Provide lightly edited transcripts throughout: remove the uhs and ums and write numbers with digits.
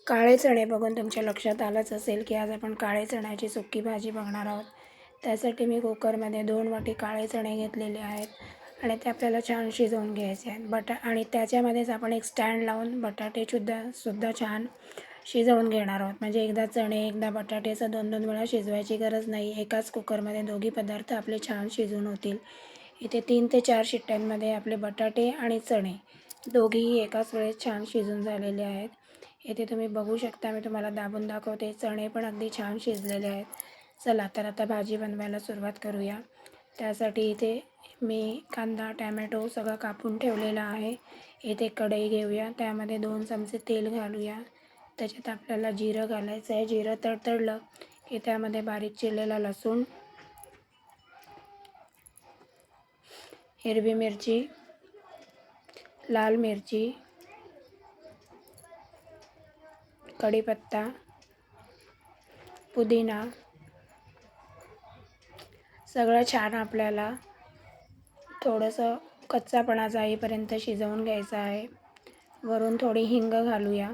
काळे चणे बघून तुमच्या लक्षात आलंच असेल की आज आपण काळे चण्याची सुकी भाजी बघणार आहोत. त्यासाठी मी कुकरमध्ये 2 वाटी काळे चणे घेतलेले आहेत आणि ते आपल्याला छान शिजवून घ्यायचे आहेत. आणि त्याच्यामध्येच आपण एक स्टँड लावून बटाटे सुद्धा छान शिजवून घेणार आहोत. म्हणजे एकदा चणे एकदा बटाटे असं 2-2 वेळा शिजवायची गरज नाही. एकाच कुकरमध्ये दोघी पदार्थ आपले छान शिजून होतील. इथे 3 ते 4 शिट्ट्यांमध्ये आपले बटाटे आणि चणे दोघेही एकाच वेळेस छान शिजून झालेले आहेत. इथे तुम्ही बघू शकता, मी तुम्हाला दाबून दाखवते. चणे पण अगदी छान शिजलेले आहेत. चला तर आता भाजी बनवायला सुरुवात करूया. त्यासाठी इथे मी कांदा, टॅमॅटो सगळं कापून ठेवलेला आहे. इथे कढई घेऊया, त्यामध्ये 2 चमचे तेल घालूया. त्याच्यात आपल्याला जिरं घालायचं आहे. जिरं तडतडलं की त्यामध्ये बारीक चिरलेला लसूण, हिरवी मिरची, लाल मिरची, कढीपत्ता, पुदिना सगळं छान आपल्याला थोडंसं कच्चापणा जाईपर्यंत शिजवून घ्यायचं आहे. वरून थोडी हिंग घालूया.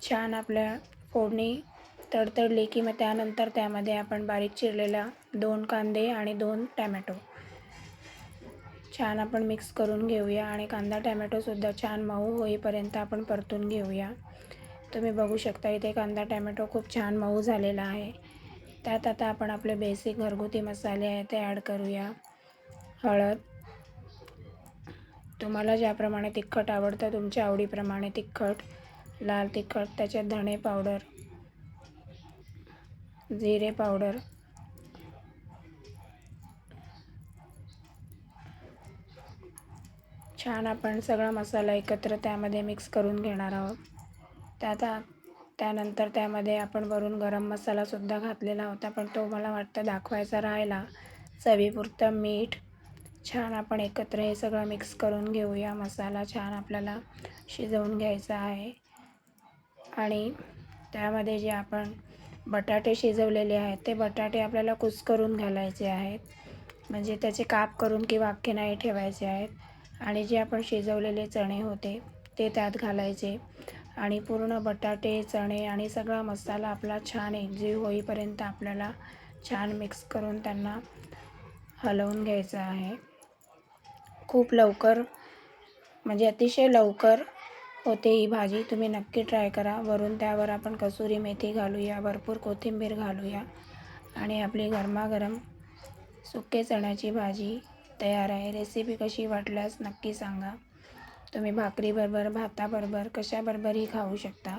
छान आपल्या फोडणी तडतडली की मग त्यानंतर त्यामध्ये आपण बारीक चिरलेला 2 कांदे आणि 2 टॅमॅटो छान आपण मिक्स करून घेऊया आणि कांदा टॅमॅटोसुद्धा छान मऊ होईपर्यंत आपण परतून घेऊया. तुम्ही बघू शकता इथे कांदा टॅमॅटो खूप छान मऊ झालेला आहे. त्यात आता आपण आपले बेसिक घरगुती मसाले आहेत ते ॲड करूया. हळद, तुम्हाला ज्याप्रमाणे तिखट आवडतं तुमच्या आवडीप्रमाणे तिखट, लाल तिखट, त्याच्यात धणे पावडर, जिरे पावडर, छान आपण सगळा मसाला एकत्र त्यामध्ये मिक्स करून घेणार आहोत. त्यानंतर त्यामध्ये आपण वरून गरम मसालासुद्धा घातलेला होता, पण तो मला वाटतं दाखवायचा राहिला. चवीपुरतं मीठ. छान आपण एकत्र हे सगळं मिक्स करून घेऊया. मसाला छान आपल्याला शिजवून घ्यायचा आहे आणि त्यामध्ये जे आपण बटाटे शिजवलेले आहेत ते बटाटे आपल्याला कुस्करून घालायचे आहेत. म्हणजे त्याचे काप करून किंवा अख्खे नाही ठेवायचे आहेत. आणि जे आपण शिजवलेले चणे होते ते त्यात घालायचे आणि पूर्ण बटाटे, चणे आणि सगळा मसाला आपला छान एकजीव होईपर्यंत आपल्याला छान मिक्स करून त्यांना हलवून घ्यायचं आहे. खूप लवकर म्हणजे अतिशय लवकर होते ही भाजी. तुम्ही नक्की ट्राय करा. वरून त्यावर आपण कसुरी मेथी घालूया, भरपूर कोथिंबीर घालूया आणि आपली गरमागरम सुके चण्याची भाजी तयार आहे. रेसिपी कशी वाटल्यास नक्की सांगा. तुम्ही भाकरीबरोबर, भाताबरोबर, कशाबरोबरही खाऊ शकता.